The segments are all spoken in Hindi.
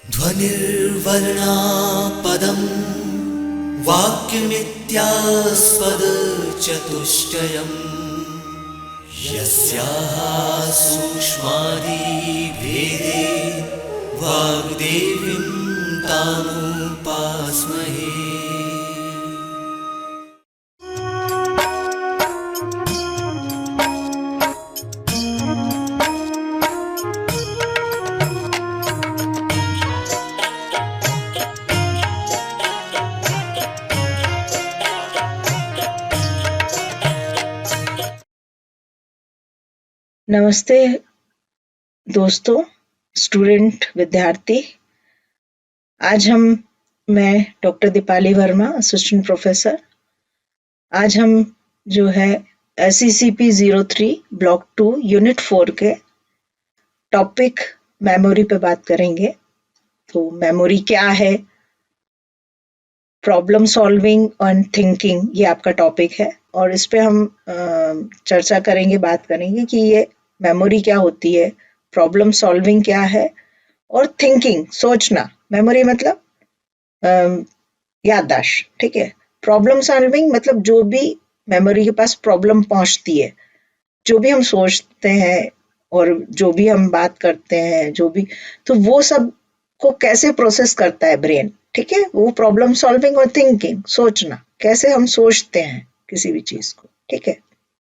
ध्वनिर्वर्णापदं वाक्यमित्यास्पदचतुष्टयम् यस्याः सूक्ष्मादिभेदे वाग्देवीं तामुपास्महे। नमस्ते दोस्तों, स्टूडेंट विद्यार्थी। आज मैं doctor Deepali Verma, assistant professor. आज हम जो है SECP 03 ब्लॉक 2 यूनिट 4 के टॉपिक मेमोरी पे बात करेंगे। तो मेमोरी क्या है, प्रॉब्लम सॉल्विंग एंड थिंकिंग, ये आपका टॉपिक है और इस पे हम चर्चा करेंगे, बात करेंगे कि ये मेमोरी क्या होती है, प्रॉब्लम सॉल्विंग क्या है और थिंकिंग, सोचना। मेमोरी मतलब याददाश्त, ठीक है। प्रॉब्लम सॉल्विंग मतलब जो भी मेमोरी के पास प्रॉब्लम पहुंचती है, जो भी हम सोचते हैं और जो भी हम बात करते हैं, जो भी, तो वो सब को कैसे प्रोसेस करता है ब्रेन, ठीक है। वो प्रॉब्लम सॉल्विंग और थिंकिंग, सोचना, कैसे हम सोचते हैं किसी भी चीज को, ठीक है।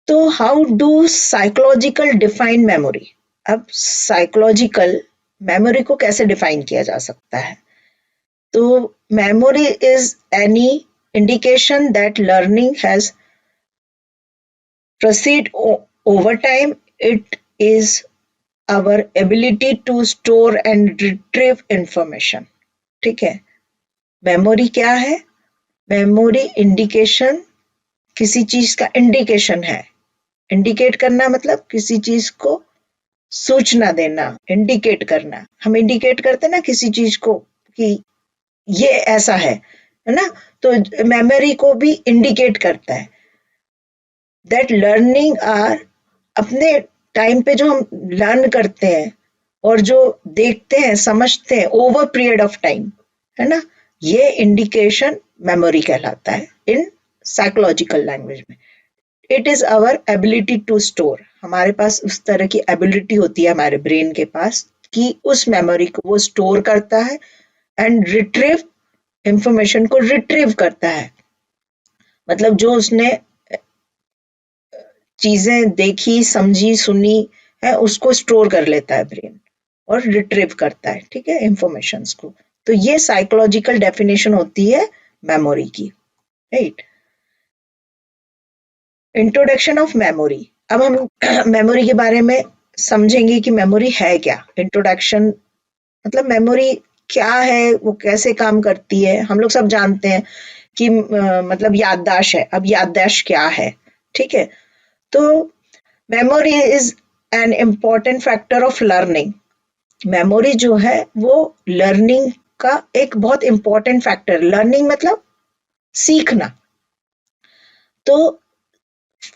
तो how do psychological define memory. अब साइकोलॉजिकल मेमोरी को कैसे डिफाइन किया जा सकता है? तो memory is any indication that learning has proceed over time. It is our ability to store and retrieve information, ठीक है। मेमोरी क्या है? मेमोरी इंडिकेशन, किसी चीज का इंडिकेशन है। इंडिकेट करना मतलब किसी चीज को सूचना देना, इंडिकेट करना। हम इंडिकेट करते हैं ना किसी चीज को कि ये ऐसा है ना। तो मेमोरी को भी इंडिकेट करता है दैट लर्निंग आर, अपने टाइम पे जो हम लर्न करते हैं और जो देखते हैं, समझते हैं ओवर पीरियड ऑफ टाइम, है ना, ये इंडिकेशन मेमोरी कहलाता है इन साइकोलॉजिकल लैंग्वेज में। It is our ability to store, हमारे पास उस तरह की एबिलिटी होती है हमारे ब्रेन के पास कि उस मेमोरी को वो स्टोर करता है एंड रिट्रीव, इंफॉर्मेशन को रिट्रीव करता है। मतलब जो उसने चीजें देखी, समझी, सुनी है, उसको स्टोर कर लेता है ब्रेन और रिट्रीव करता है, ठीक है, इंफॉर्मेशंस को। तो ये साइकोलॉजिकल डेफिनेशन होती है मेमोरी की, राइट। Introduction of memory. अब हम मेमोरी के बारे में समझेंगे कि मेमोरी है क्या। इंट्रोडक्शन मतलब मेमोरी क्या है, वो कैसे काम करती है। हम लोग सब जानते हैं कि मतलब याददाश्त है। अब याददाश्त क्या है, ठीक है। तो memory is an important factor of learning. Memory जो है वो लर्निंग का एक बहुत इम्पॉर्टेंट फैक्टर। लर्निंग मतलब सीखना। तो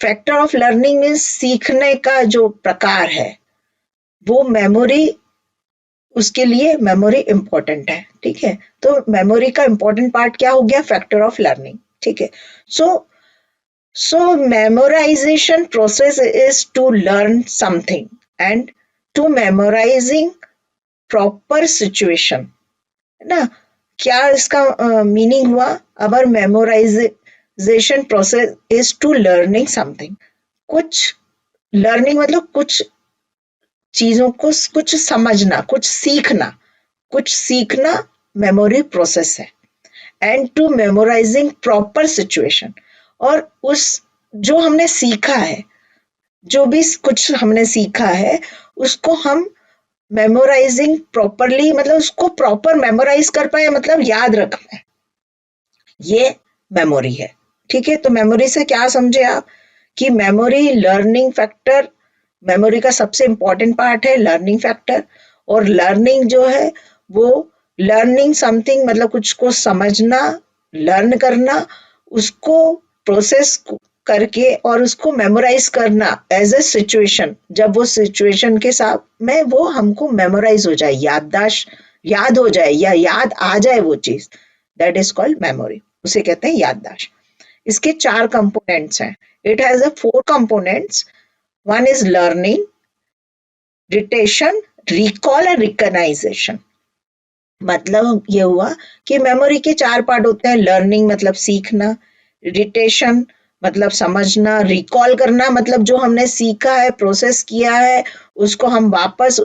फैक्टर ऑफ लर्निंग मीन्स सीखने का जो प्रकार है वो मेमोरी, उसके लिए मेमोरी इंपॉर्टेंट है, ठीक है। तो मेमोरी का इंपॉर्टेंट पार्ट क्या हो गया? फैक्टर ऑफ लर्निंग, ठीक है। So memorization process is to learn something and to memorizing proper situation, है ना। क्या इसका मीनिंग हुआ? Our memorization process is to learning something. कुछ लर्निंग मतलब कुछ चीजों को, कुछ समझना, कुछ सीखना, कुछ सीखना मेमोरी प्रोसेस है। And to memorising proper situation, और उस जो हमने सीखा है, जो भी कुछ हमने सीखा है उसको हम मेमोराइजिंग प्रॉपरली, मतलब उसको प्रॉपर मेमोराइज कर पाए, मतलब याद रख पाए, ये मेमोरी है, ठीक है। तो मेमोरी से क्या समझे आप कि मेमोरी लर्निंग फैक्टर, मेमोरी का सबसे इंपॉर्टेंट पार्ट है लर्निंग फैक्टर। और लर्निंग जो है वो लर्निंग समथिंग मतलब कुछ को समझना, लर्न करना, उसको प्रोसेस करके और उसको मेमोराइज करना एज अ सिचुएशन। जब वो सिचुएशन के साथ में वो हमको मेमोराइज हो जाए, याददाश्त याद हो जाए या याद आ जाए वो चीज, दैट इज कॉल्ड मेमोरी, उसे कहते हैं याददाश्त। इसके 4 कंपोनेंट्स हैं। It has a 4 components. One is learning, retention, recall and recognisation. मतलब ये हुआ कि मेमोरी के 4 पार्ट होते हैं। लर्निंग मतलब सीखना, रिटेशन मतलब समझना, रिकॉल करना मतलब जो हमने सीखा है, प्रोसेस किया है, उसको हम वापस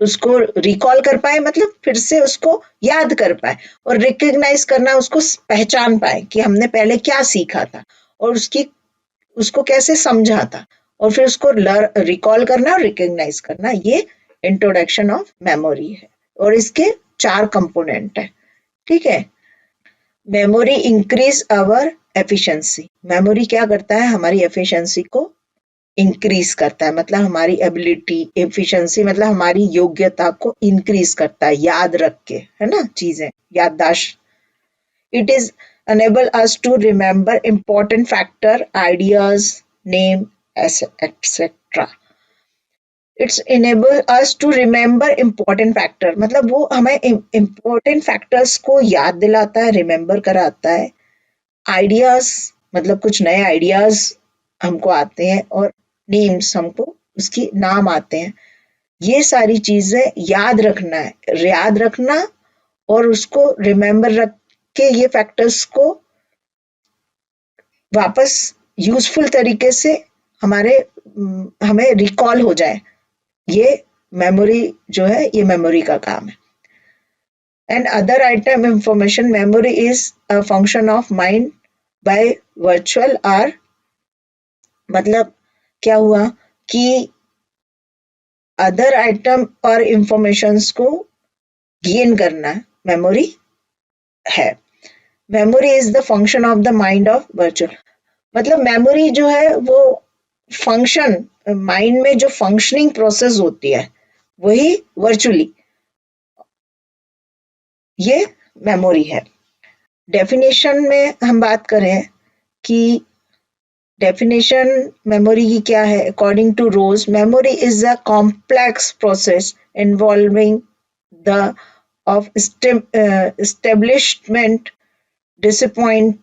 उसको रिकॉल कर पाए, मतलब फिर से उसको याद कर पाए। और रिकग्नाइज करना, उसको पहचान पाए कि हमने पहले क्या सीखा था और उसको कैसे समझा था, और फिर उसको रिकॉल करना और रिकग्नाइज करना। ये इंट्रोडक्शन ऑफ मेमोरी है और इसके 4 कंपोनेंट है। ठीक है। मेमोरी इंक्रीज अवर एफिशिएंसी। मेमोरी क्या करता है, हमारी एफिशिएंसी को इंक्रीज करता है, मतलब हमारी एबिलिटी, एफिशिएंसी मतलब हमारी योग्यता को इंक्रीज करता है याद रख के, है ना, चीजें, याददाश्त। It is enable us to remember important factor, ideas, name, etc. It's enable us to remember important factor, मतलब वो हमें important factors को याद दिलाता है, रिमेम्बर कराता है। आइडियाज मतलब कुछ नए आइडियाज हमको आते हैं, और नेम्स हमको उसकी नाम आते हैं। ये सारी चीजें याद रखना है, याद रखना और उसको रिमेम्बर रख के ये फैक्टर्स को वापस यूजफुल तरीके से हमारे हमें रिकॉल हो जाए, ये मेमोरी जो है, ये मेमोरी का काम है। And other item information, memory is a function of mind by virtual are. मतलब क्या हुआ कि अदर आइटम और इंफॉर्मेशंस को गेन करना मेमोरी है। Memory is the function of the mind of virtual, मतलब मेमोरी जो है वो फंक्शन, माइंड में जो फंक्शनिंग प्रोसेस होती है वही वर्चुअली, ये मेमोरी है। डेफिनेशन में हम बात करें कि डेफिनेशन मेमोरी की क्या है, according to Rose, memory is a complex process involving the of establishment disappoint.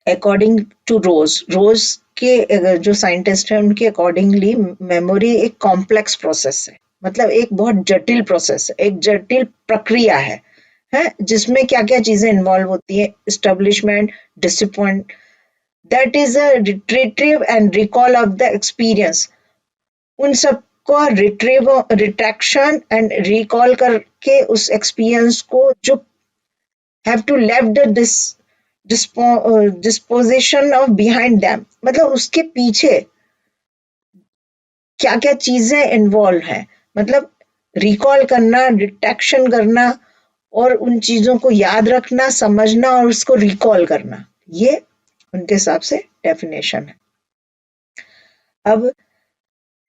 According to Rose, Rose के जो साइंटिस्ट हैं उनके अकॉर्डिंगली मेमोरी एक कॉम्प्लेक्स प्रोसेस है, मतलब एक बहुत जटिल प्रोसेस है, एक जटिल प्रक्रिया है जिसमें क्या क्या चीजें इन्वॉल्व होती है। Establishment, disappoint, that is a retrieve and recall of the experience. उन सबको रिट्रीव, रिट्रैक्शन एंड रिकॉल करके उस एक्सपीरियंस को जो have to left the disposition of behind them, मतलब उसके पीछे क्या क्या चीजें इन्वॉल्व हैं, मतलब रिकॉल करना, डिटेक्शन करना और उन चीजों को याद रखना, समझना और उसको रिकॉल करना, ये उनके हिसाब से डेफिनेशन है। अब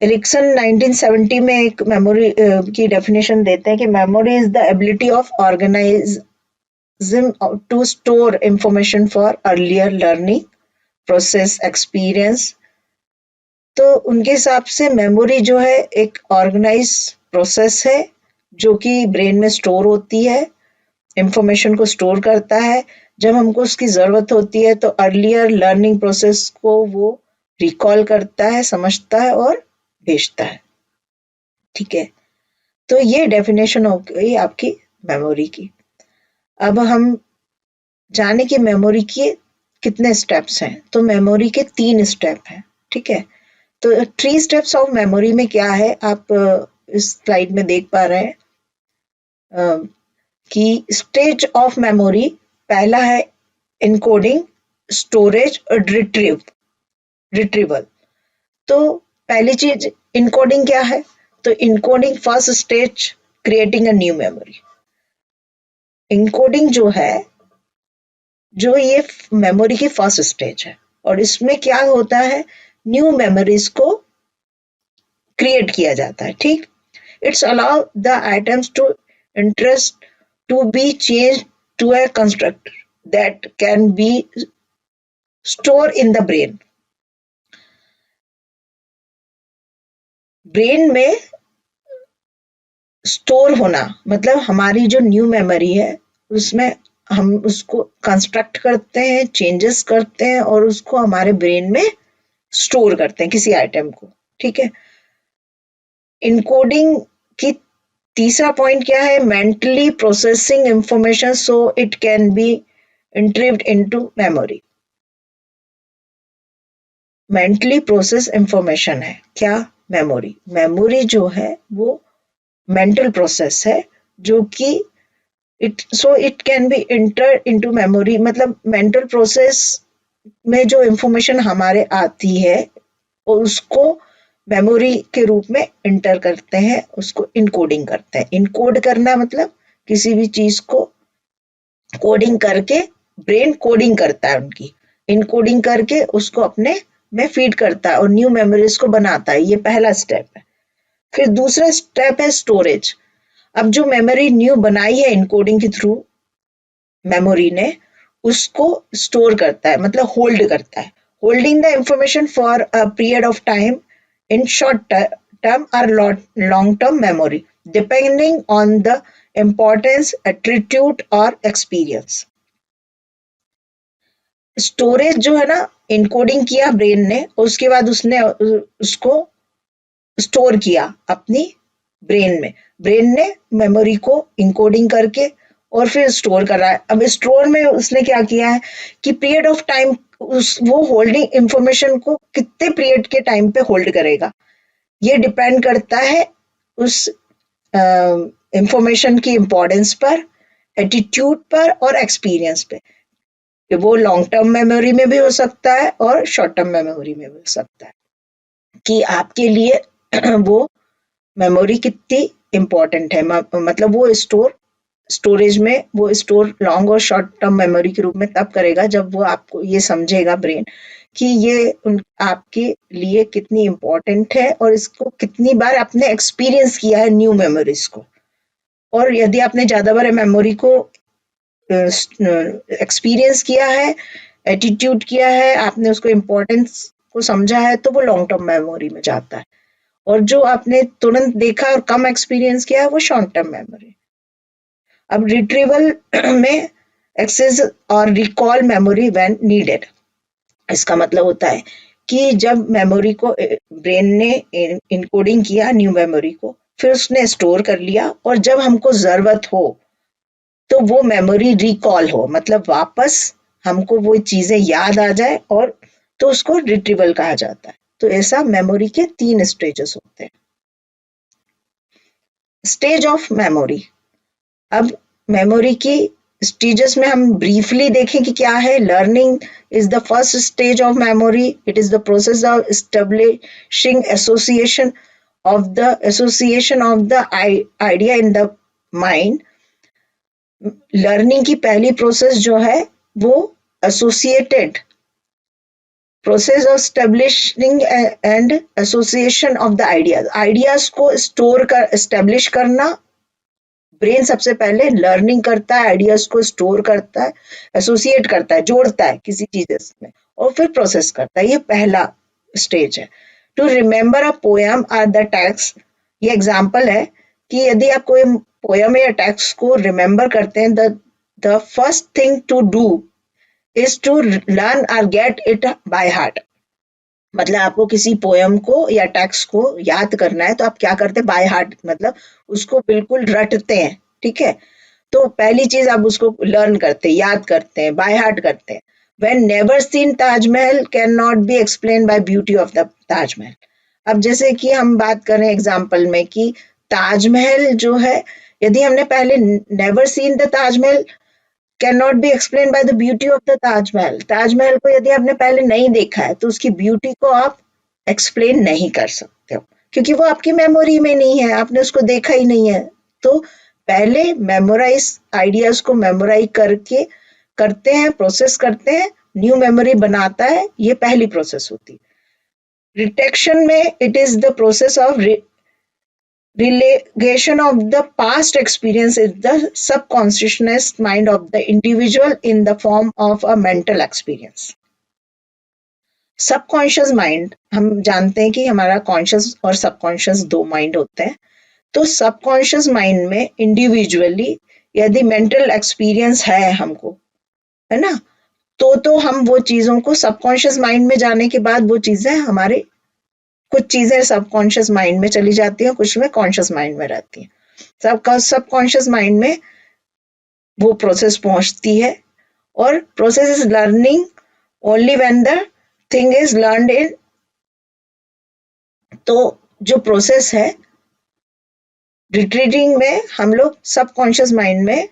एरिक्सन 1970 में एक मेमोरी की डेफिनेशन देते हैं कि memory is the ability of organise to store information for earlier learning, process, experience। तो उनके हिसाब से मेमोरी जो है एक ऑर्गेनाइज प्रोसेस है जो कि ब्रेन में स्टोर होती है, इंफॉर्मेशन को स्टोर करता है। जब हमको उसकी जरूरत होती है तो अर्लियर लर्निंग प्रोसेस को वो रिकॉल करता है, समझता है और भेजता है। ठीक है, तो ये डेफिनेशन हो गई आपकी मेमोरी की। अब हम जाने की मेमोरी के कितने स्टेप्स हैं, तो मेमोरी के 3 स्टेप हैं। ठीक है, तो 3 स्टेप्स ऑफ मेमोरी में क्या है, आप इस स्लाइड में देख पा रहे हैं कि स्टेज ऑफ मेमोरी, पहला है इनकोडिंग, स्टोरेज और रिट्रीवल। तो पहली चीज इनकोडिंग क्या है, तो encoding first stage, creating a new memory. Encoding जो है, जो ये मेमोरी की फर्स्ट स्टेज है, और इसमें क्या होता है, न्यू मेमोरीज को क्रिएट किया जाता है। ठीक, it's allow the items to interest to be change to a construct that can be store in the brain. Brain में स्टोर होना मतलब हमारी जो न्यू मेमोरी है उसमें हम उसको कंस्ट्रक्ट करते हैं, चेंजेस करते हैं और उसको हमारे ब्रेन में स्टोर करते हैं किसी आइटम को, ठीक है। इनकोडिंग की तीसरा पॉइंट क्या है, mentally processing information so it can be retrieved into memory. Mentally process information है क्या, मेमोरी। मेमोरी जो है वो मेंटल प्रोसेस है जो कि it can B inter into memory, मतलब मेंटल प्रोसेस में जो इंफॉर्मेशन हमारे आती है उसको मेमोरी के रूप में इंटर करते हैं, उसको इनकोडिंग करते हैं। इनकोड करना मतलब किसी भी चीज को कोडिंग करके, ब्रेन कोडिंग करता है उनकी, इनकोडिंग करके उसको अपने में फीड करता है और न्यू मेमोरीज को बनाता है। ये पहला स्टेप है। फिर दूसरा स्टेप है स्टोरेज। अब जो मेमोरी न्यू बनाई है इनकोडिंग के थ्रू मेमोरी ने, उसको स्टोर करता है, मतलब होल्ड करता है। Holding the information for a period of time in short term or long term memory depending on the importance, attitude or experience. Storage जो है ना, इनकोडिंग किया ब्रेन ने, उसके बाद उसने उसको स्टोर किया अपनी ब्रेन में। ब्रेन ने मेमोरी को इनकोडिंग करके और फिर स्टोर कर रहा है। अब स्टोर में उसने क्या किया है कि पीरियड ऑफ टाइम, उस वो होल्डिंग इंफॉर्मेशन को कितने पीरियड के टाइम पे होल्ड करेगा, ये डिपेंड करता है उस इंफॉर्मेशन की इम्पोर्टेंस पर, एटीट्यूड पर और एक्सपीरियंस पे। कि वो लॉन्ग टर्म मेमोरी में भी हो सकता है और शॉर्ट टर्म मेमोरी में भी हो सकता है कि आपके लिए वो मेमोरी कितनी इम्पोर्टेंट है। मतलब वो स्टोरेज में वो स्टोर लॉन्ग और शॉर्ट टर्म मेमोरी के रूप में तब करेगा जब वो आपको ये समझेगा ब्रेन कि ये आपके लिए कितनी इम्पोर्टेंट है और इसको कितनी बार आपने एक्सपीरियंस किया है न्यू मेमोरीज को। और यदि आपने ज्यादा बार मेमोरी को एक्सपीरियंस किया है, एटीट्यूड किया है, आपने उसको इम्पोर्टेंस को समझा है, तो वो लॉन्ग टर्म मेमोरी में जाता है। और जो आपने तुरंत देखा और कम एक्सपीरियंस किया है वो शॉर्ट टर्म मेमोरी। अब रिट्रीवल में एक्सेस और रिकॉल मेमोरी व्हेन नीडेड। इसका मतलब होता है कि जब मेमोरी को ब्रेन ने इनकोडिंग किया न्यू मेमोरी को, फिर उसने स्टोर कर लिया और जब हमको जरूरत हो तो वो मेमोरी रिकॉल हो, मतलब वापस हमको वो चीजें याद आ जाए, और तो उसको रिट्रीवल कहा जाता है। तो ऐसा मेमोरी के 3 स्टेजेस होते हैं। Stage of memory. अब मेमोरी की स्टेजेस में हम ब्रीफली देखें कि क्या है। Learning is the first stage of memory. It is the process of establishing association of the idea in the mind। Learning की पहली प्रोसेस जो है वो associated process of establishing and association of the ideas. Ideas को स्टोर कर एस्टेब्लिश करना। ब्रेन सबसे पहले लर्निंग करता है, आइडियाज को स्टोर करता है, एसोसिएट करता है, जोड़ता है किसी चीज में, और फिर प्रोसेस करता है। ये पहला स्टेज है। To remember a poem or the text. ये एग्जाम्पल है कि यदि आप कोई पोयम या टेक्स्ट को रिमेम्बर करते हैं, the first thing to do is to learn और गेट इट बाय हार्ट। मतलब आपको किसी पोयम को या टेक्स्ट को याद करना है तो आप क्या करते हैं, बाय हार्ट, मतलब उसको बिल्कुल रटते हैं, ठीक है। तो पहली चीज आप उसको लर्न करते हैं, याद करते हैं, बाय हार्ट करते हैं। When never seen Taj Mahal can not be explain by beauty of the Taj Mahal. अब जैसे कि हम बात करें एग्जाम्पल में कि ताजमहल जो है, यदि हमने पहले never seen the Taj Mahal can not be explain by the beauty of the Taj Mahal. Taj Mahal को यदि आपने पहले नहीं देखा है तो उसकी ब्यूटी को आप एक्सप्लेन नहीं कर सकते हो, क्योंकि वो आपकी मेमोरी में नहीं है, आपने उसको देखा ही नहीं है। तो पहले मेमोराइज आइडियाज को मेमोराइज करके करते हैं, प्रोसेस करते हैं, न्यू मेमोरी बनाता है। ये पहली प्रोसेस होती है। रिटेक्शन में it is the process of relegation of the past experience in the subconscious mind of the individual in the form of a mental experience। Subconscious mind, हम जानते हैं कि हमारा कॉन्शियस और सबकॉन्शियस दो माइंड होते हैं। तो सबकॉन्शियस माइंड में इंडिविजुअली यदि मेंटल एक्सपीरियंस है हमको, है ना, तो हम वो चीजों को सबकॉन्शियस माइंड में जाने के बाद वो चीजें हमारे, कुछ चीजें सबकॉन्शियस माइंड में चली जाती हैं, कुछ में कॉन्शियस माइंड में रहती हैं। सबकॉन्शियस माइंड में वो प्रोसेस पहुंचती है, और process is learning only when the thing is learned इन। तो जो प्रोसेस है रिट्रीटिंग में, हम लोग सबकॉन्शियस माइंड में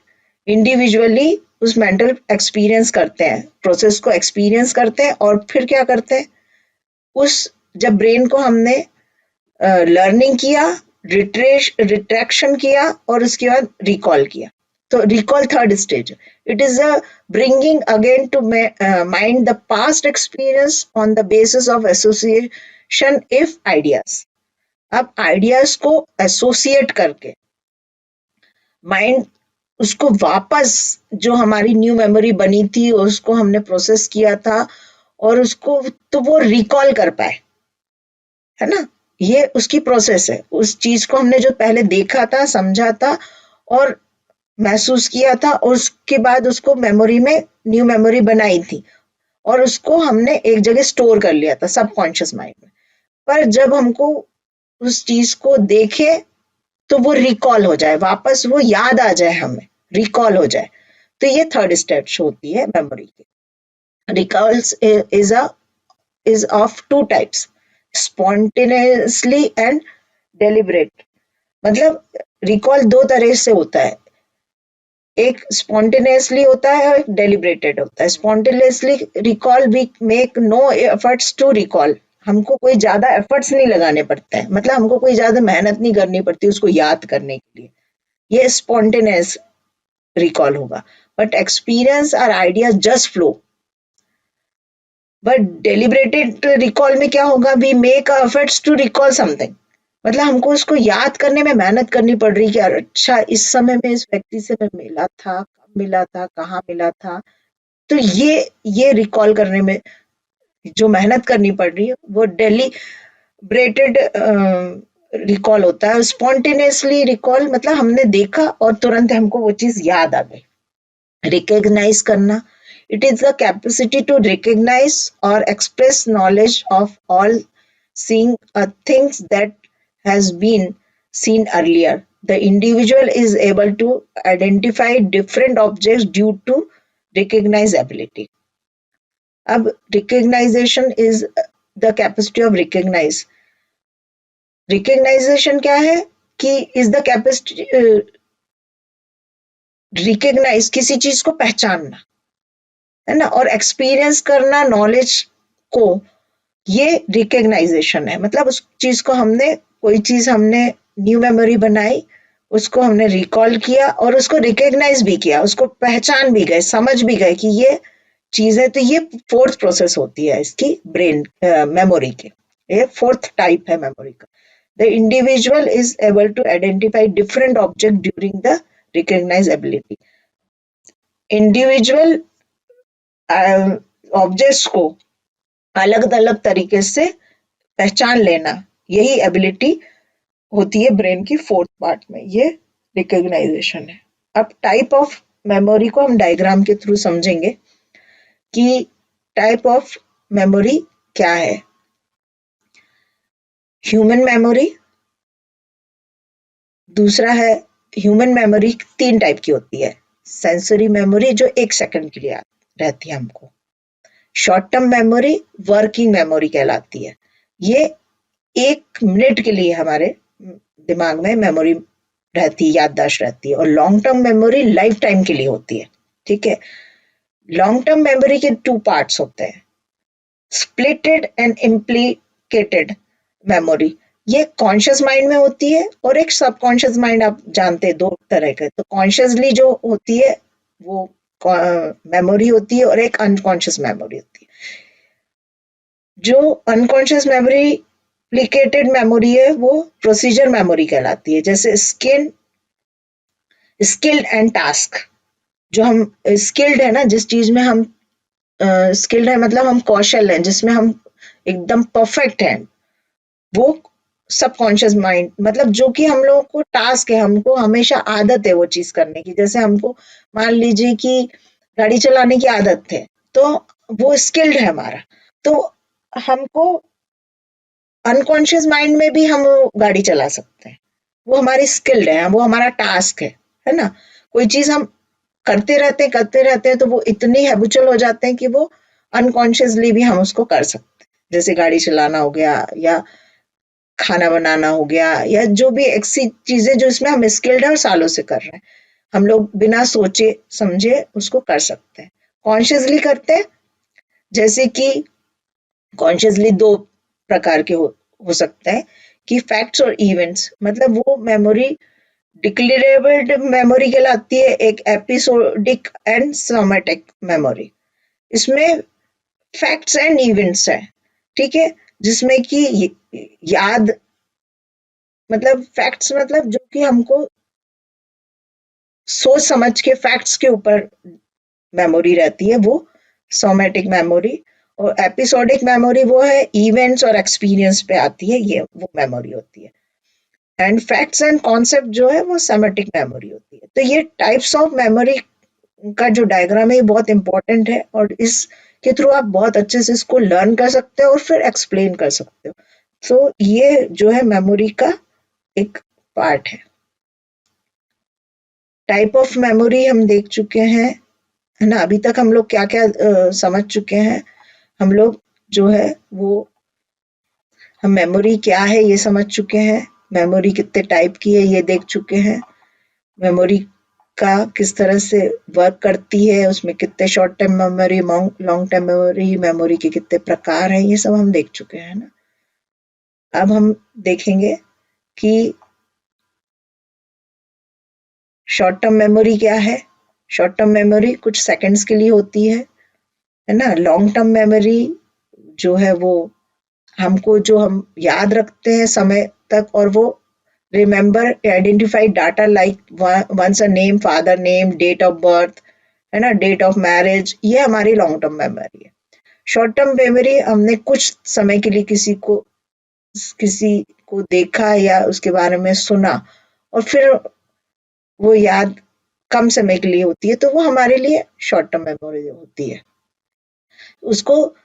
इंडिविजुअली उस मेंटल एक्सपीरियंस करते हैं, प्रोसेस को एक्सपीरियंस करते हैं, और फिर क्या करते हैं, उस जब ब्रेन को हमने लर्निंग किया, रिट्रैक्शन किया, और उसके बाद रिकॉल किया, तो recall third stage. It is a bringing again to mind the past experience on the basis of association if ideas. अब आइडियाज को एसोसिएट करके माइंड उसको वापस, जो हमारी न्यू मेमोरी बनी थी उसको हमने प्रोसेस किया था, और उसको तो वो रिकॉल कर पाए, है ना। ये उसकी प्रोसेस है, उस चीज को हमने जो पहले देखा था, समझा था और महसूस किया था, और उसके बाद उसको मेमोरी में न्यू मेमोरी बनाई थी, और उसको हमने एक जगह स्टोर कर लिया था सबकॉन्शियस माइंड में। पर जब हमको उस चीज को देखे तो वो रिकॉल हो जाए, वापस वो याद आ जाए, हमें रिकॉल हो जाए, तो ये थर्ड स्टेप होती है मेमोरी की। Recalls is of two types, spontaneously and deliberate. मतलब रिकॉल दो तरह से होता है, एक स्पॉन्टेनियसली होता है और एक डेलिब्रेटेड होता है। Spontaneously recall we make no efforts to recall, हमको कोई ज्यादा एफर्ट्स नहीं लगाने पड़ते हैं, मतलब हमको कोई ज्यादा मेहनत नहीं करनी पड़ती उसको याद करने के लिए, ये स्पॉन्टेनियस रिकॉल होगा। बट एक्सपीरियंस और ideas just flow. But deliberated recall में क्या होगा, we make efforts to recall something, मतलब हमको उसको याद करने में मेहनत करनी पड़ रही है कि अच्छा इस समय में इस व्यक्ति से मैं मिला था, कब मिला था, कहाँ मिला था। तो ये रिकॉल करने में जो मेहनत करनी पड़ रही है वो डेलिब्रेटेड रिकॉल होता है। स्पॉन्टेनियसली रिकॉल मतलब हमने देखा और तुरंत हमको वो चीज याद आ गई। रिकग्नाइज करना, it is the capacity to recognize or express knowledge of all seeing things that has been seen earlier. The individual is able to identify different objects due to recognizability. अब recognition is the capacity of recognize. Recognition क्या है कि is the capacity recognize किसी चीज को पहचानना, है ना, और एक्सपीरियंस करना नॉलेज को, ये रिकग्नाइजेशन है। मतलब उस चीज को हमने, कोई चीज हमने न्यू मेमोरी बनाई, उसको हमने रिकॉल किया और उसको रिकग्नाइज भी किया, उसको पहचान भी गए, समझ भी गए कि ये चीज है। तो ये फोर्थ प्रोसेस होती है इसकी ब्रेन मेमोरी के, ये फोर्थ टाइप है मेमोरी का। The individual is able to identify different object during the recognize ability. Individual objects को अलग अलग तरीके से पहचान लेना, यही एबिलिटी होती है ब्रेन की फोर्थ पार्ट में, ये रिकग्नाइजेशन है। अब टाइप ऑफ मेमोरी को हम डायग्राम के थ्रू समझेंगे कि टाइप ऑफ मेमोरी क्या है। ह्यूमन मेमोरी, दूसरा है ह्यूमन मेमोरी तीन टाइप की होती है। सेंसरी मेमोरी जो 1 सेकंड के लिए रहती है हमको, short term memory working memory कहलाती है, ये 1 मिनट के लिए हमारे दिमाग में मेमोरी रहती है, याददाश्त रहती है। और long term memory life time के लिए होती है, ठीक है। लॉन्ग टर्म मेमोरी के 2 पार्ट्स होते हैं, स्प्लिटेड एंड इम्प्लीकेटेड मेमोरी। ये कॉन्शियस माइंड में होती है और एक सबकॉन्शियस माइंड, आप जानते हैं 2 तरह के। तो कॉन्शियसली जो होती है वो मेमोरी होती है, और एक अनकॉन्शियस मेमोरी होती है। जो अनकॉन्शियस मेमोरी प्लिकेटेड मेमोरी है वो प्रोसीजर मेमोरी कहलाती है। जैसे स्किल्ड एंड टास्क, जो हम स्किल्ड है ना, जिस चीज में हम स्किल्ड है मतलब हम कौशल हैं, जिसमें हम एकदम परफेक्ट हैं, वो सबकॉन्शियस माइंड, मतलब जो कि हम लोगों को टास्क है, हमको हमेशा आदत है वो चीज करने की। जैसे हमको मान लीजिए कि गाड़ी चलाने की आदत है, तो वो स्किल्ड है हमारा, तो हमको अनकॉन्शियस माइंड में भी हम वो गाड़ी चला सकते हैं। वो हमारी स्किल्ड है, वो हमारा टास्क है ना। कोई चीज हम करते रहते हैं तो वो इतनी हैबिचुअल हो जाते हैं कि वो अनकॉन्शियसली भी हम उसको कर सकते हैं। जैसे गाड़ी चलाना हो गया, या खाना बनाना हो गया, या जो भी ऐसी चीजें जो इसमें हम स्किल्ड है और सालों से कर रहे हैं, हम लोग बिना सोचे समझे उसको कर सकते हैं। कॉन्शियसली करते हैं, जैसे कि कॉन्शियसली दो प्रकार के हो सकते हैं कि फैक्ट्स और इवेंट्स, मतलब वो मेमोरी डिक्लेरेबल मेमोरी कहलाती है, एक एपिसोडिक एंड सोमेटिक मेमोरी। इसमें फैक्ट्स एंड इवेंट्स है, ठीक है, जिसमें कि याद, मतलब फैक्ट्स मतलब जो कि हमको सोच समझ के फैक्ट्स के ऊपर मेमोरी रहती है, वो सोमेटिक मेमोरी। और एपिसोडिक मेमोरी वो है इवेंट्स और एक्सपीरियंस पे आती है, ये वो मेमोरी होती है। एंड फैक्ट्स एंड कॉन्सेप्ट जो है वो सेमेटिक मेमोरी होती है। तो ये टाइप्स ऑफ मेमोरी का जो डायग्राम है ये बहुत इंपॉर्टेंट है, और इसके थ्रू आप बहुत अच्छे से इसको लर्न कर सकते हो और फिर एक्सप्लेन कर सकते हो। तो ये जो है मेमोरी का एक पार्ट टाइप ऑफ मेमोरी हम देख चुके हैं, है ना। अभी तक हम लोग क्या क्या समझ चुके हैं। हम लोग जो है वो, हम मेमोरी क्या है ये समझ चुके हैं, मेमोरी कितने टाइप की है ये देख चुके हैं, मेमोरी का किस तरह से वर्क करती है, उसमें कितने short term memory, long term memory, memory के कितने प्रकार हैं, ये सब हम देख चुके हैं ना। अब हम देखेंगे कि शॉर्ट टर्म मेमोरी क्या है। शॉर्ट टर्म मेमोरी कुछ सेकंड्स के लिए होती है ना। लॉन्ग टर्म मेमोरी जो है वो हमको, जो हम याद रखते हैं समय तक, और वो remember identify data like one's a name, father name, date of birth, है ना, डेट ऑफ मैरिज, ये हमारी लॉन्ग टर्म मेमोरी है। शॉर्ट टर्म मेमोरी हमने कुछ समय के लिए किसी को देखा या उसके बारे में सुना, और फिर वो याद कम समय के लिए होती है, तो वो हमारे लिए शॉर्ट टर्म मेमोरी होती है। उसको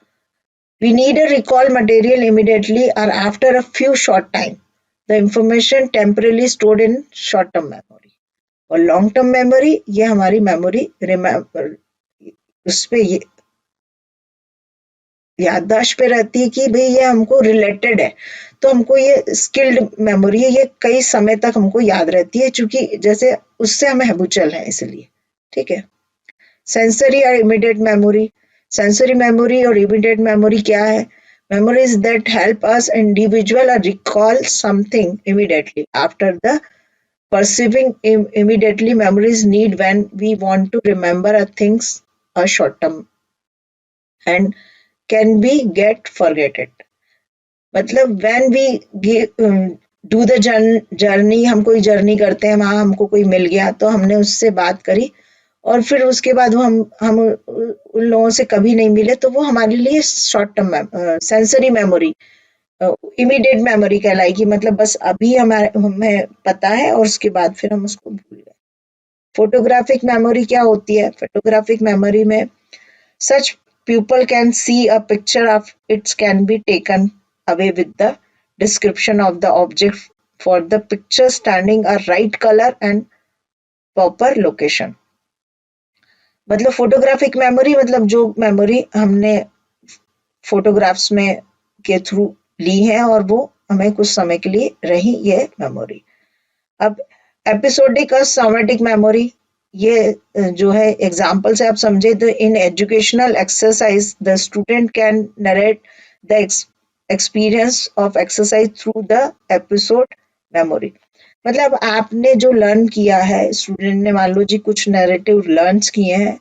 we need a recall material immediately or after a few short time. The information temporarily stored in short term memory. और लॉन्ग टर्म मेमोरी ये हमारी मेमोरी रिमेम्बर, उस पे ये याददाश्त पे रहती है कि भाई ये हमको रिलेटेड है, तो हमको ये स्किल्ड मेमोरी है, ये कई समय तक हमको याद रहती है, क्योंकि जैसे उससे हम हैबिचुअल हैं इसलिए। ठीक है। सेंसरी और इमीडिएट मेमोरी। सेंसरी मेमोरी और इमीडिएट मेमोरी क्या है? Memories that help us individual or recall something immediately after the perceiving immediately memories need when we want to remember a things a short term and can be get forget it। मतलब when we do the journey, हम कोई जर्नी करते हैं, वहां हमको कोई मिल गया तो हमने उससे बात करी, और फिर उसके बाद वो हम उन लोगों से कभी नहीं मिले, तो वो हमारे लिए short term sensory memory, immediate memory कहलाएगी। मतलब बस अभी हमारे हमें पता है और उसके बाद फिर हम उसको भूल गए। फोटोग्राफिक मेमोरी क्या होती है? फोटोग्राफिक मेमोरी में such people can see a picture of its can be taken away with the description of the object for the picture standing a right colour and proper location. मतलब फोटोग्राफिक मेमोरी मतलब जो मेमोरी हमने फोटोग्राफ्स में के थ्रू ली है और वो हमें कुछ समय के लिए रही, ये मेमोरी। अब एपिसोडिक और सोमेटिक मेमोरी, ये जो है एग्जांपल से आप समझे तो in educational exercise the student can narrate the experience of exercise through the episode memory. मतलब आपने जो लर्न किया है, स्टूडेंट ने मान लो जी कुछ नैरेटिव लर्न्स किए हैं,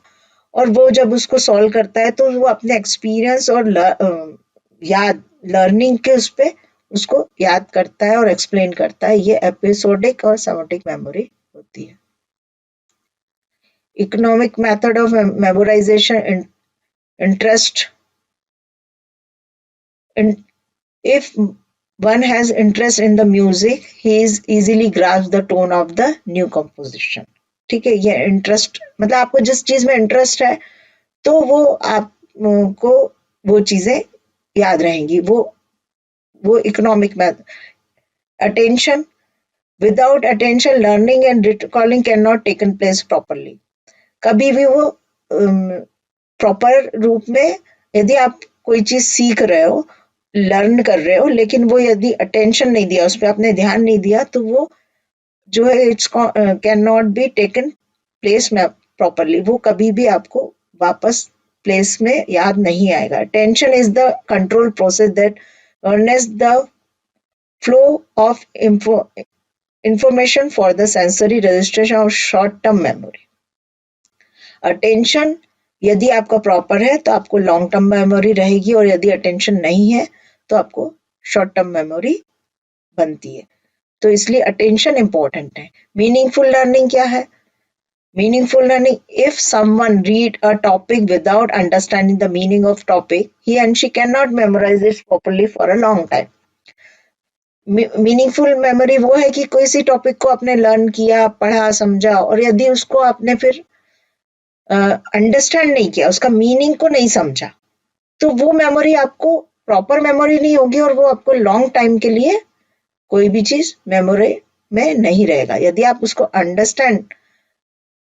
और वो जब उसको सॉल्व करता है तो वो अपने एक्सपीरियंस और याद लर्निंग के उस पे उसको याद करता है और एक्सप्लेन करता है। ये एपिसोडिक और सोमेटिक मेमोरी होती है। Economic method of memorisation, interest, if one has interest in the music, he is easily grasp the tone of the new composition. ठीक है, ये इंटरेस्ट मतलब आपको जिस चीज में इंटरेस्ट है तो वो आपको वो चीजें याद रहेंगी, वो economic math. Attention, without attention learning and recalling can not taken place properly. कभी भी वो प्रॉपर रूप में यदि आप कोई चीज सीख रहे हो, लर्न कर रहे हो, लेकिन वो यदि अटेंशन नहीं दिया, उस पर आपने ध्यान नहीं दिया, तो वो जो है it's can not be taken place में प्रॉपरली, वो कभी भी आपको वापस प्लेस में याद नहीं आएगा। Attention is the control process that harness the flow of information for the sensory registration of short term memory। Attention यदि आपका प्रॉपर है तो आपको लॉन्ग टर्म मेमोरी रहेगी, और यदि अटेंशन नहीं है तो आपको शॉर्ट टर्म मेमोरी बनती है। तो इसलिए अटेंशन इंपॉर्टेंट है। मीनिंगफुल लर्निंग क्या है? Meaningful learning, if someone read a topic without understanding the meaning of topic, he and she can not memorize it properly for a long time. Meaningful memory वो है कि कोई सी टॉपिक को आपने लर्न किया, पढ़ा, समझा, और यदि उसको आपने फिर अंडरस्टैंड नहीं किया, उसका मीनिंग को नहीं समझा, तो वो मेमोरी आपको प्रॉपर मेमोरी नहीं होगी, और वो आपको लॉन्ग टाइम के लिए कोई भी चीज मेमोरी में नहीं रहेगा। यदि आप उसको अंडरस्टैंड,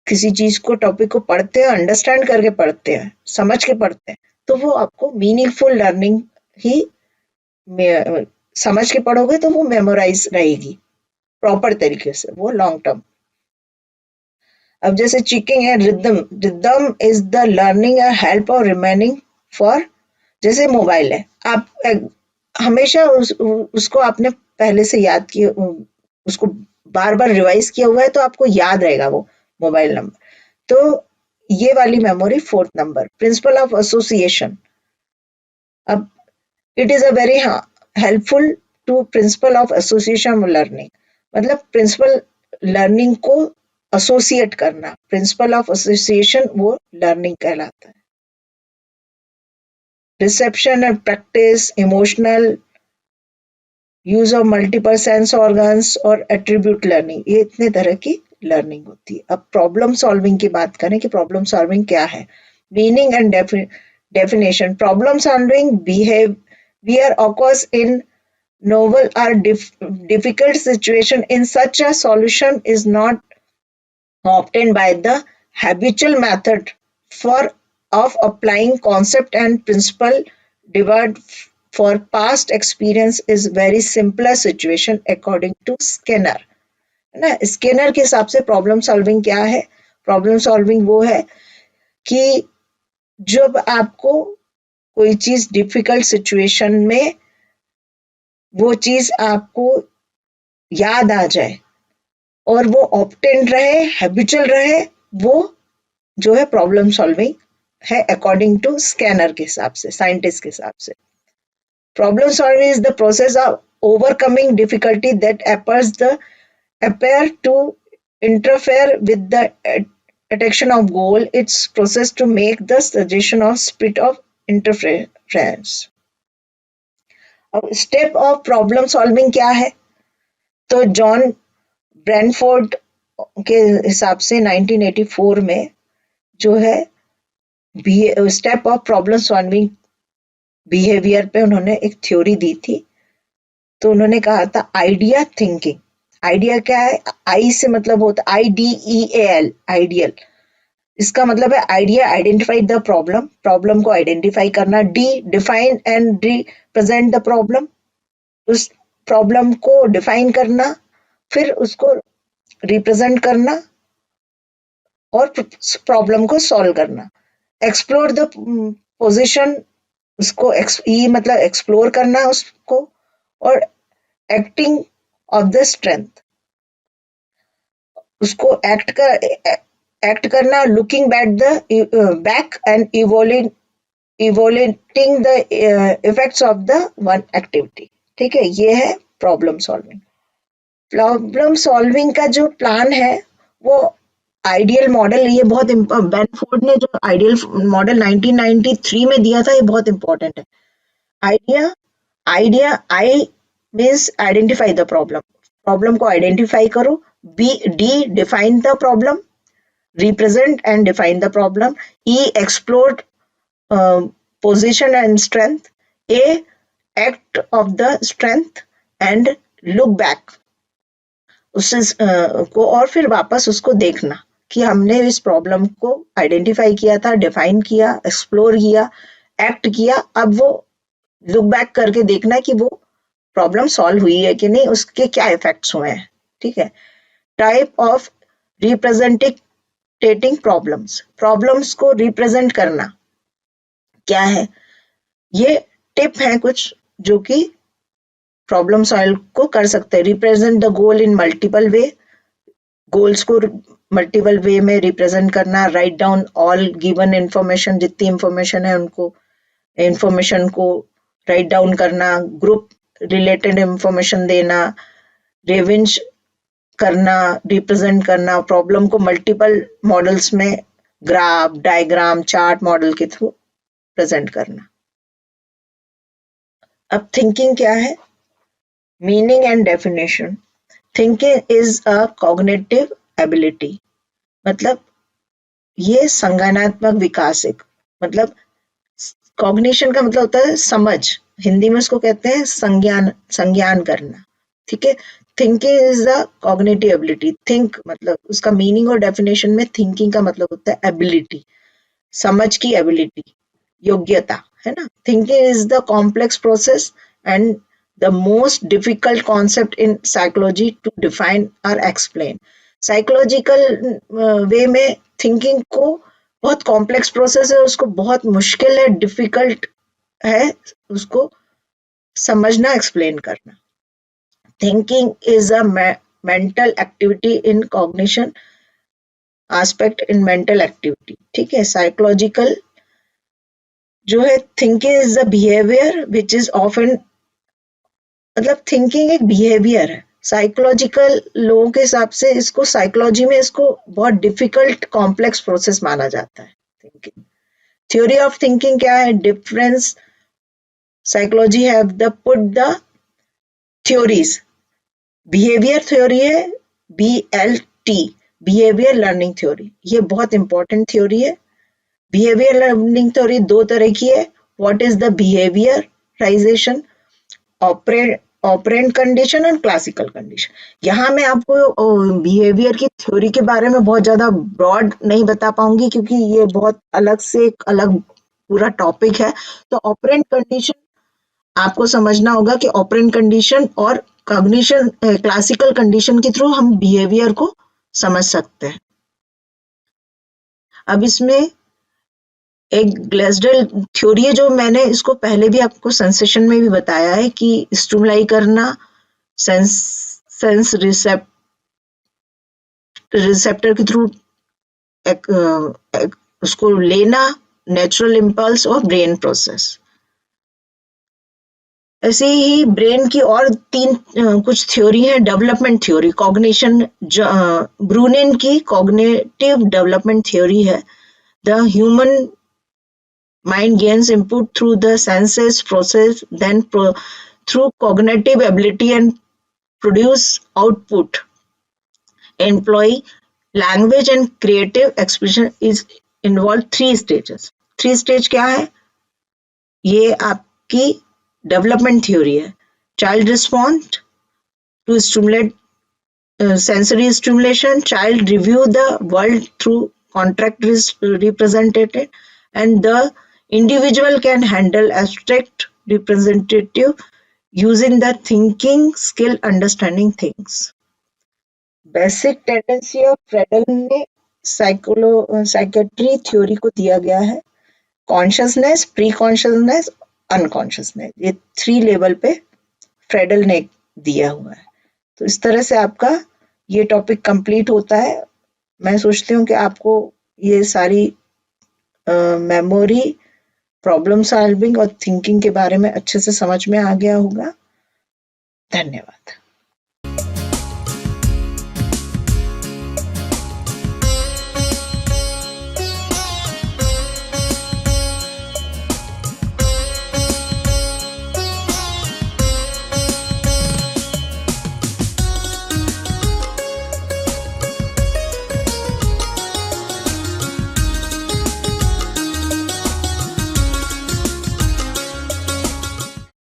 किसी चीज को, टॉपिक को पढ़ते हैं, अंडरस्टैंड करके पढ़ते हैं, समझ के पढ़ते हैं, तो वो आपको मीनिंगफुल लर्निंग ही समझ के पढ़ोगे तो वो मेमोराइज रहेगी प्रॉपर तरीके से, वो लॉन्ग टर्म। अब जैसे चिकिंग है, rhythm, rhythm is the learning help और रिमेनिंग फॉर, जैसे मोबाइल है, आप हमेशा उसको आपने पहले से याद किया, उसको बार बार रिवाइज किया हुआ है, तो आपको याद रहेगा वो मोबाइल नंबर। तो ये वाली memory, fourth number, principle of association. अब it is a very helpful to principle of association learning, मतलब प्रिंसिपल लर्निंग को एसोसिएट करना, प्रिंसिपल ऑफ एसोसिएशन वो लर्निंग कहलाता है। Reception and practice, emotional use of multiple sense organs और एट्रीब्यूट लर्निंग, ये इतने तरह की लर्निंग होती है। अब प्रॉब्लम सॉल्विंग की बात करें कि प्रॉब्लम सॉल्विंग क्या है। Meaning and definition, problem solving behaviour occurs in novel or difficult situation in such a solution is not obtained by the habitual method for of applying concept and principle derived for past experience is very simpler situation according to Skinner। है ना, स्किनर के हिसाब से प्रॉब्लम सॉल्विंग क्या है? प्रॉब्लम सॉल्विंग वो है कि जब आपको कोई चीज डिफिकल्ट सिचुएशन में वो चीज आपको याद आ जाए और वो ऑप्टेंड रहे, हैबिचुअल रहे, वो जो है प्रॉब्लम सॉल्विंग है अकॉर्डिंग टू स्कैनर के हिसाब से, साइंटिस्ट के हिसाब से। Problem solving is the process of overcoming difficulty that appear to interfere with the attention of goal. Its process to make the suggestion of spirit of interference। अब स्टेप ऑफ प्रॉब्लम सॉल्विंग क्या है? तो जॉन ब्रैनफोर्ड के हिसाब से 1984 में जो है step of problem solving behaviour पे उन्होंने एक थ्योरी दी थी। तो उन्होंने कहा था आइडिया थिंकिंग। आइडिया क्या है? आई से मतलब होता है IDEAL, आइडियल। इसका मतलब है idea, identify the problem, problem को आइडेंटिफाई करना। D, define and represent the problem, उस प्रॉब्लम को डिफाइन करना, फिर उसको रिप्रेजेंट करना और प्रॉब्लम को सॉल्व करना। एक्सप्लोर द पोजीशन, उसको ई मतलब एक्सप्लोर करना उसको, और एक्टिंग ऑफ द स्ट्रेंथ, उसको एक्ट करना, looking back and evaluating the effects of the one activity. ठीक है, ये है प्रॉब्लम सॉल्विंग। प्रॉब्लम सॉल्विंग का जो प्लान है वो आइडियल मॉडल, ये बहुत बेनफोर्ड ने जो आइडियल मॉडल 1993 में दिया था, ये बहुत इंपॉर्टेंट है। Idea, I means identify the problem, problem को आइडेंटिफाई करो. D define the problem, represent and define the problem. E explore position and strength. A act of the strength and look back, उस को और फिर वापस उसको देखना कि हमने इस प्रॉब्लम को आइडेंटिफाई किया था, डिफाइन किया, एक्सप्लोर किया, एक्ट किया. अब वो लुक बैक करके देखना कि वो प्रॉब्लम सॉल्व हुई है कि नहीं, उसके क्या इफेक्ट्स हुए हैं. ठीक है. Type of representing problems, problems को रिप्रेजेंट करना क्या है. ये टिप है कुछ जो कि प्रॉब्लम सॉल्व को कर सकते हैं. Represent the goal in multiple way, goals को मल्टीपल वे में रिप्रेजेंट करना. Write down all given information, जितनी इंफॉर्मेशन है उनको इंफॉर्मेशन को राइट डाउन करना. ग्रुप रिलेटेड इंफॉर्मेशन देना. रेवेंज करना, रिप्रेजेंट करना प्रॉब्लम को मल्टीपल मॉडल्स में, ग्राफ, डायग्राम, चार्ट मॉडल के थ्रू प्रेजेंट करना. अब थिंकिंग क्या है, meaning and definition. Thinking is a cognitive ability, मतलब ये संज्ञानात्मक विकास. एक मतलब कॉग्निशन का मतलब होता है समझ, हिंदी में उसको कहते हैं संज्ञान, संज्ञान करना. ठीक है. Thinking is the cognitive ability. Think मतलब उसका मीनिंग और डेफिनेशन में थिंकिंग का मतलब होता है एबिलिटी, समझ की एबिलिटी, योग्यता, है ना. Thinking is the complex process and the most difficult concept in psychology to define और एक्सप्लेन. साइकोलॉजिकल वे में थिंकिंग को बहुत कॉम्प्लेक्स प्रोसेस है, उसको बहुत मुश्किल है, डिफिकल्ट है उसको समझना, एक्सप्लेन करना. Thinking is a mental activity in cognition aspect in mental activity. ठीक है. साइकोलॉजिकल जो है, thinking is the behaviour which is often, मतलब थिंकिंग एक बिहेवियर है. साइकोलॉजिकल लोगों के हिसाब से इसको, साइकोलॉजी में इसको बहुत डिफिकल्ट कॉम्प्लेक्स प्रोसेस माना जाता है थिंकिंग. थ्योरी ऑफ थिंकिंग क्या है, difference psychology have the put the theories. Behaviour theory है BLT, बिहेवियर लर्निंग थ्योरी. ये बहुत इंपॉर्टेंट थ्योरी है. बिहेवियर लर्निंग थ्योरी दो तरह की है. What is the behaviourisation, operant condition and classical condition. यहाँ मैं आपको बिहेवियर की थ्योरी के बारे में बहुत ज्यादा ब्रॉड नहीं बता पाऊंगी क्योंकि ये बहुत अलग से एक अलग पूरा टॉपिक है. तो ऑपरेंट कंडीशन आपको समझना होगा कि ऑपरेंट कंडीशन और कॉग्निशन, क्लासिकल कंडीशन के थ्रू हम बिहेवियर को समझ सकते हैं. अब इसमें एक ग्लेसडेल थ्योरी है जो मैंने इसको पहले भी आपको सेंसेशन में भी बताया है कि स्टिमुलाई करना, सेंस रिसेप्टर के थ्रू उसको लेना, नेचुरल इम्पल्स और ब्रेन प्रोसेस. ऐसे ही ब्रेन की और तीन कुछ थ्योरी है. डेवलपमेंट थ्योरी, कॉग्निशन, ब्रूनेन की कॉग्निटिव डेवलपमेंट थ्योरी है. The human mind gains input through the senses process, then through cognitive ability and produce output. Employ language and creative expression is involved 3 stages. 3 stage क्या है, ये आपकी डेवलपमेंट थ्योरी है. Child respond to stimulate, sensory stimulation, child review the world through contract represented, and the individual can handle abstract representative using the thinking skill understanding things. Basic tendency of Friedel ने साइकेट्री थ्योरी को दिया गया है. कॉन्शियसनेस, प्री कॉन्शियसनेस, अनकॉन्शियसनेस, ये 3 लेवल पे फ्रेडल ने दिया हुआ है. तो इस तरह से आपका ये टॉपिक कंप्लीट होता है. मैं सोचती हूँ कि आपको ये सारी मेमोरी, प्रॉब्लम सॉल्विंग और थिंकिंग के बारे में अच्छे से समझ में आ गया होगा. धन्यवाद.